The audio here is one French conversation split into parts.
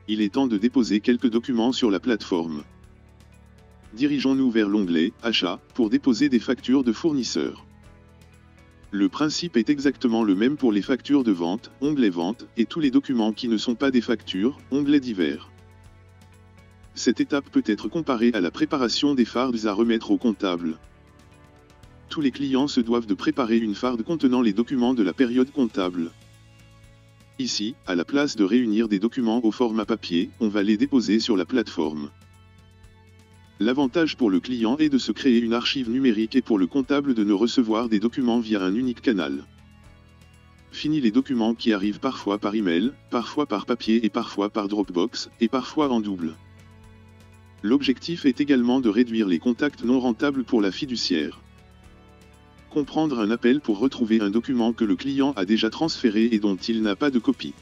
Il est temps de déposer quelques documents sur la plateforme. Dirigeons-nous vers l'onglet « Achat » pour déposer des factures de fournisseurs. Le principe est exactement le même pour les factures de vente, onglet Vente, et tous les documents qui ne sont pas des factures, onglet Divers. Cette étape peut être comparée à la préparation des fardes à remettre au comptable. Tous les clients se doivent de préparer une farde contenant les documents de la période comptable. Ici, à la place de réunir des documents au format papier, on va les déposer sur la plateforme. L'avantage pour le client est de se créer une archive numérique et pour le comptable de ne recevoir des documents via un unique canal. Fini les documents qui arrivent parfois par email, parfois par papier et parfois par Dropbox, et parfois en double. L'objectif est également de réduire les contacts non rentables pour la fiduciaire. Comprendre un appel pour retrouver un document que le client a déjà transféré et dont il n'a pas de copie.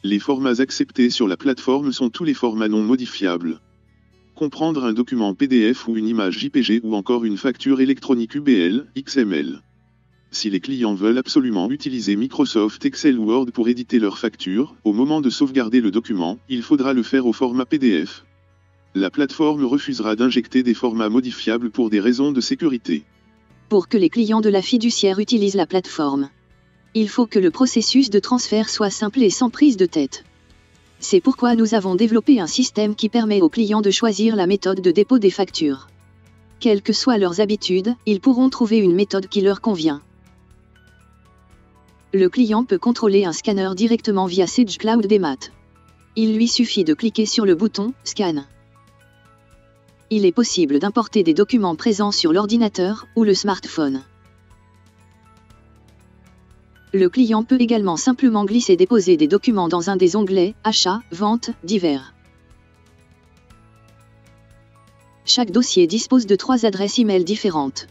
Les formats acceptés sur la plateforme sont tous les formats non modifiables. Comprendre un document PDF ou une image JPG ou encore une facture électronique UBL, XML. Si les clients veulent absolument utiliser Microsoft Excel ou Word pour éditer leurs factures, au moment de sauvegarder le document, il faudra le faire au format PDF. La plateforme refusera d'injecter des formats modifiables pour des raisons de sécurité. Pour que les clients de la fiduciaire utilisent la plateforme, il faut que le processus de transfert soit simple et sans prise de tête. C'est pourquoi nous avons développé un système qui permet aux clients de choisir la méthode de dépôt des factures. Quelles que soient leurs habitudes, ils pourront trouver une méthode qui leur convient. Le client peut contrôler un scanner directement via Sage Cloud Demat. Il lui suffit de cliquer sur le bouton « Scan ». Il est possible d'importer des documents présents sur l'ordinateur ou le smartphone. Le client peut également simplement glisser et déposer des documents dans un des onglets « Achat »,« Vente »,« Divers ». Chaque dossier dispose de 3 adresses e-mail différentes.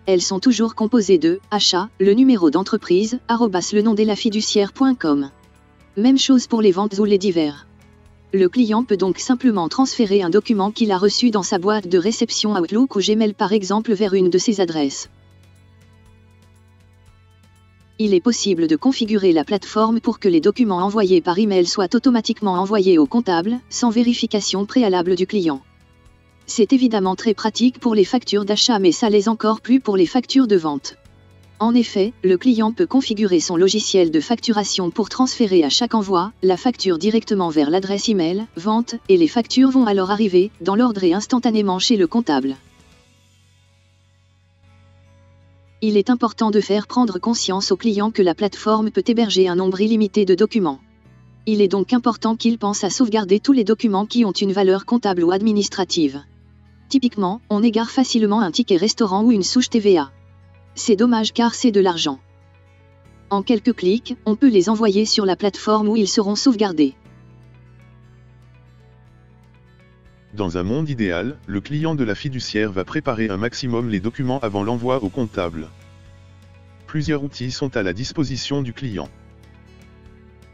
Elles sont toujours composées de « Achat », le numéro d'entreprise, @lenondeslafiduciaire.com. Même chose pour les ventes ou les divers. Le client peut donc simplement transférer un document qu'il a reçu dans sa boîte de réception Outlook ou Gmail par exemple vers une de ces adresses. Il est possible de configurer la plateforme pour que les documents envoyés par email soient automatiquement envoyés au comptable, sans vérification préalable du client. C'est évidemment très pratique pour les factures d'achat mais ça l'est encore plus pour les factures de vente. En effet, le client peut configurer son logiciel de facturation pour transférer à chaque envoi la facture directement vers l'adresse email, vente, et les factures vont alors arriver, dans l'ordre et instantanément chez le comptable. Il est important de faire prendre conscience au client que la plateforme peut héberger un nombre illimité de documents. Il est donc important qu'il pense à sauvegarder tous les documents qui ont une valeur comptable ou administrative. Typiquement, on égare facilement un ticket restaurant ou une souche TVA. C'est dommage car c'est de l'argent. En quelques clics, on peut les envoyer sur la plateforme où ils seront sauvegardés. Dans un monde idéal, le client de la fiduciaire va préparer un maximum les documents avant l'envoi au comptable. Plusieurs outils sont à la disposition du client.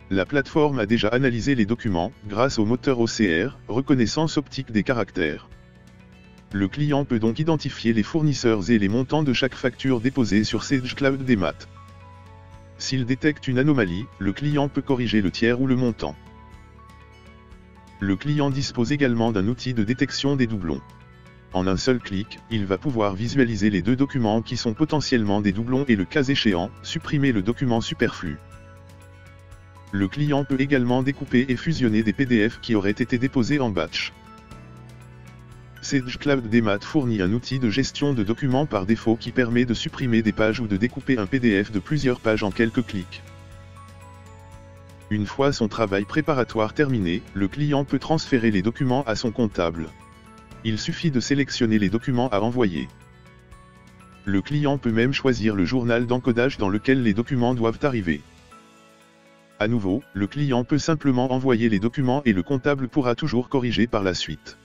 La plateforme a déjà analysé les documents, grâce au moteur OCR, reconnaissance optique des caractères. Le client peut donc identifier les fournisseurs et les montants de chaque facture déposée sur Sage Cloud Demat. S'il détecte une anomalie, le client peut corriger le tiers ou le montant. Le client dispose également d'un outil de détection des doublons. En un seul clic, il va pouvoir visualiser les 2 documents qui sont potentiellement des doublons et le cas échéant, supprimer le document superflu. Le client peut également découper et fusionner des PDF qui auraient été déposés en batch. Sage Cloud Demat fournit un outil de gestion de documents par défaut qui permet de supprimer des pages ou de découper un PDF de plusieurs pages en quelques clics. Une fois son travail préparatoire terminé, le client peut transférer les documents à son comptable. Il suffit de sélectionner les documents à envoyer. Le client peut même choisir le journal d'encodage dans lequel les documents doivent arriver. À nouveau, le client peut simplement envoyer les documents et le comptable pourra toujours corriger par la suite.